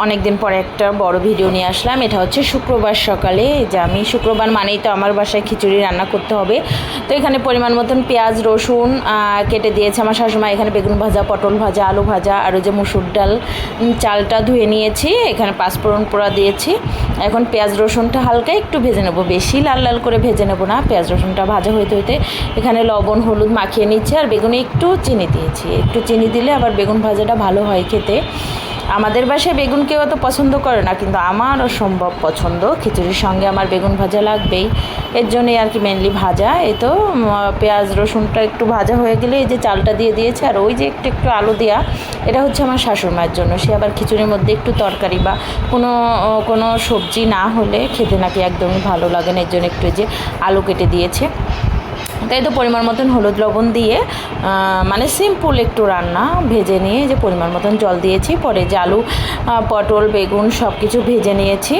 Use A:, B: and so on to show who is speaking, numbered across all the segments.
A: অনেক দিন পরে একটা বড় ভিডিও নিয়ে আসলাম। এটা হচ্ছে শুক্রবার সকালে, যে আমি শুক্রবার মানেই তো আমার বাসায় খিচুড়ি রান্না করতে হবে। তো এখানে পরিমাণ মতন পেঁয়াজ রসুন কেটে দিয়েছে আমার শাশুড়ি। এখানে বেগুন ভাজা, পটল ভাজা, আলু ভাজা আর ওই যে মুসুর ডাল চালটা ধুয়ে নিয়েছি। এখানে পাঁচফোড়ন পোড়া দিয়েছি। এখন পেঁয়াজ রসুনটা হালকা একটু ভেজে নেবো, বেশি লাল লাল করে ভেজে নেবো না। পেঁয়াজ রসুনটা ভাজা হইতে হইতে এখানে লবণ হলুদ মাখিয়ে নিচ্ছে আর বেগুনে একটু চিনি দিয়েছি। একটু চিনি দিলে আবার বেগুন ভাজাটা ভালো হয় খেতে। আমাদের বাসায় বেগুন কেউ অত পছন্দ করে না, কিন্তু আমার অসম্ভব পছন্দ। খিচুড়ির সঙ্গে আমার বেগুন ভাজা লাগবেই, এর জন্যই আর কি মেনলি ভাজা। এই তো পেঁয়াজ রসুনটা একটু ভাজা হয়ে গেলে এই যে চালটা দিয়ে দিয়েছে, আর ওই যে একটু একটু আলু দেওয়া, এটা হচ্ছে আমার শাশুড়ি মায়ের জন্য। সে আবার খিচুড়ির মধ্যে একটু তরকারি বা কোনো সবজি না হলে খেতে নাকি একদমই ভালো লাগে না, এর জন্য একটু যে আলু কেটে দিয়েছে। তাই তো পরিমাণ মতন হলুদ লবণ দিয়ে মানে সিম্পল একটু রান্না ভেজে নিয়ে যে পরিমাণ মতন জল দিয়েছি। পরে যে আলু পটল বেগুন সব কিছু ভেজে নিয়েছি,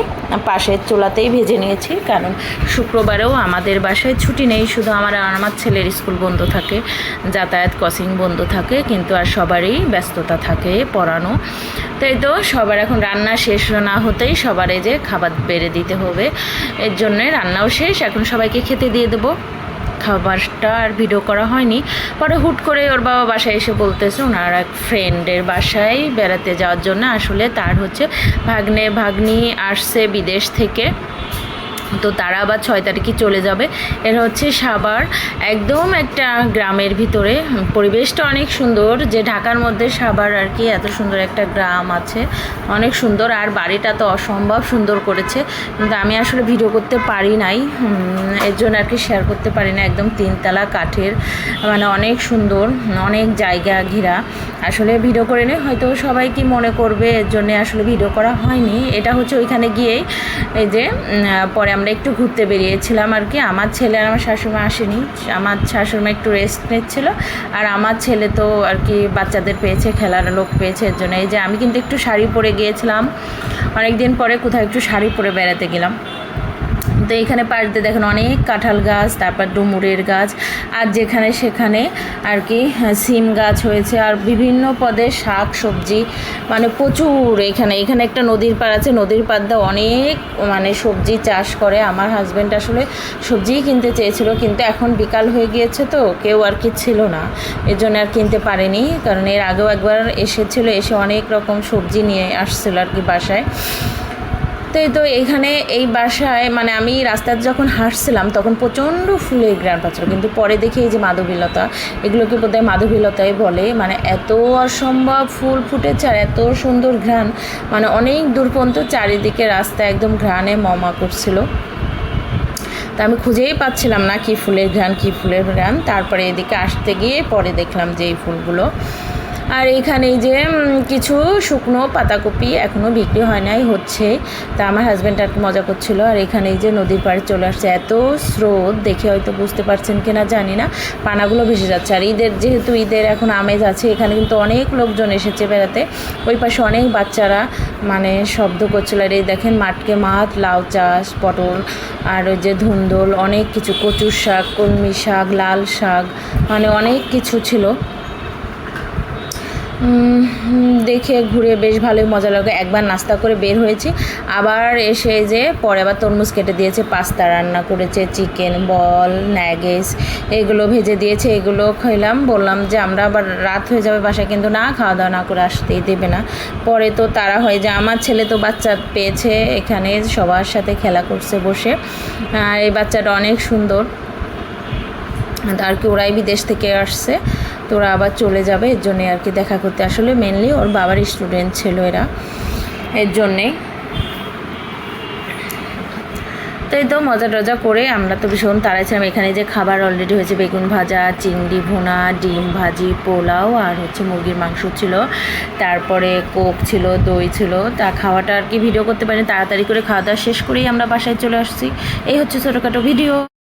A: পাশের চুলাতেই ভেজে নিয়েছি। কারণ শুক্রবারেও আমাদের বাসায় ছুটি নেই, শুধু আমার ছেলের স্কুল বন্ধ থাকে, যাতায়াত কোচিং বন্ধ থাকে, কিন্তু আর সবারই ব্যস্ততা থাকে পড়ানো। তাই তো সবার এখন রান্না শেষ না হতেই সবার এই যে খাবার বেড়ে দিতে হবে, এর জন্যে রান্নাও শেষ। এখন সবাইকে খেতে দিয়ে দেবো। খাবারটা আর ভিডিও করা হয়নি। পরে হুট করে ওর বাবা বাসায় এসে বলতেছে ওনার এক ফ্রেন্ডের বাসায় বেড়াতে যাওয়ার জন্য। আসলে তার হচ্ছে ভাগ্নি আসছে বিদেশ থেকে, তো তারা আবার 6 তারিখে চলে যাবে। এর হচ্ছে সাভার, একদম একটা গ্রামের ভিতরে। পরিবেশটা অনেক সুন্দর, যে ঢাকার মধ্যে সাভার আর কি এত সুন্দর একটা গ্রাম আছে, অনেক সুন্দর। আর বাড়িটা তো অসম্ভব সুন্দর করেছে, কিন্তু আমি আসলে ভিডিও করতে পারি নাই, এর জন্য আর কি শেয়ার করতে পারি না। একদম 3 তলা কাঠের, মানে অনেক সুন্দর, অনেক জায়গা ঘেরা। আসলে ভিডিও করে নেই হয়তো সবাই কি মনে করবে, এর জন্যে আসলে ভিডিও করা হয়নি। এটা হচ্ছে ওইখানে গিয়েই এই যে পরে আমরা একটু ঘুরতে বেরিয়েছিলাম আর কি। আমার ছেলে আর আমার শাশুড়িমা আসেনি, আমার শাশুড়িমা একটু রেস্ট নিচ্ছিল, আর আমার ছেলে তো আর কি বাচ্চাদের পেয়েছে, খেলার লোক পেয়েছে, এর জন্য। এই যে আমি কিন্তু একটু শাড়ি পরে গিয়েছিলাম, অনেক দিন পরে কোথাও একটু শাড়ি পরে বেড়াতে গেলাম। তো এখানে পাড়তে দেখেন অনেক কাঁঠাল গাছ, তারপর ডুমুরের গাছ, আর যেখানে সেখানে আর কি সিম গাছ হয়েছে, আর বিভিন্ন পদের শাক সবজি, মানে প্রচুর। এখানে একটা নদীর পাড় আছে, নদীর পাড় দিয়ে অনেক মানে সবজি চাষ করে। আমার হাজব্যান্ড আসলে সবজিই কিনতে চেয়েছিল, কিন্তু এখন বিকাল হয়ে গিয়েছে তো কেউ আর কি ছিল না, এর জন্য আর কিনতে পারেনি। কারণ এর আগেও একবার এসেছিলো, এসে অনেক রকম সবজি নিয়ে আসছিল আর কি বাসায়। তো এখানে এই বাসায় মানে আমি রাস্তায় যখন হাঁটছিলাম তখন প্রচণ্ড ফুলের ঘ্রাণ পাচ্ছিল, কিন্তু পরে দেখি এই যে মাধবীলতা, এগুলোকে বোধহয় মাধবীলতাই বলে, মানে এত অসম্ভব ফুল ফুটেছে আর এত সুন্দর ঘ্রাণ, মানে অনেক দূর পর্যন্ত চারিদিকে রাস্তা একদম ঘ্রাণে মমা করছিল। তা আমি খুঁজেই পাচ্ছিলাম না কি ফুলের ঘ্রাণ। তারপরে এদিকে আসতে গিয়ে পরে দেখলাম যে এই ফুলগুলো। আর এইখানে যে কিছু শুকনো পাতাকপি এখনও বিক্রি হয় নাই, হচ্ছে। তা আমার হাজব্যান্ড আর মজা করছিল। আর এখানে যে নদীর পাড়ে চলে আসছে, এত স্রোত দেখে হয়তো বুঝতে পারছেন কিনা জানি না, পানাগুলো ভেসে যাচ্ছে। আর যেহেতু ঈদের এখন আমেজ আছে, এখানে কিন্তু অনেক লোকজন এসেছে বেড়াতে। ওই পাশে অনেক বাচ্চারা মানে শব্দ করছিল। আর এই দেখেন মাঠকে মাঠ, লাউ চাষ, পটল, আর ওই যে ধুন্দল, অনেক কিছু, কচুর শাক, কলমি শাক, লাল শাক, মানে অনেক কিছু ছিল। দেখে ঘুরে বেশ ভালোই মজা লাগে। একবার নাস্তা করে বের হয়েছি, আবার এসে যে পরে আবার তরমুজ কেটে দিয়েছে, পাস্তা রান্না করেছে, চিকেন বল, ন্যাগেস এগুলো ভেজে দিয়েছে, এগুলো খেলাম। বললাম যে আমরা আবার রাত হয়ে যাবে বাসায়, কিন্তু না, খাওয়া দাওয়া না করে আসতেই দেবে না। পরে তো তারা হয় যে আমার ছেলে তো বাচ্চা পেয়েছে, এখানে সবার সাথে খেলা করছে বসে। আর এই বাচ্চাটা অনেক সুন্দর, আর কি ওরাই বিদেশ থেকে আসছে, তো ওরা আবার চলে যাবে, এর জন্যে আর কি দেখা করতে। আসলে মেনলি ওর বাবার স্টুডেন্ট ছিল এরা, এর জন্যে। তাই তো মজা টজা করে আমরা তো ভীষণ তাড়াই ছিলাম। এখানে যে খাবার অলরেডি হয়েছে, বেগুন ভাজা, চিংড়ি ভুনা, ডিম ভাজি, পোলাও, আর হচ্ছে মুরগির মাংস ছিল, তারপরে কোক ছিল, দই ছিল। তা খাওয়াটা আর কি ভিডিও করতে পারিনি, তাড়াতাড়ি করে খাওয়া দাওয়া শেষ করেই আমরা বাসায় চলে আসছি। এই হচ্ছে ছোটোখাটো ভিডিও।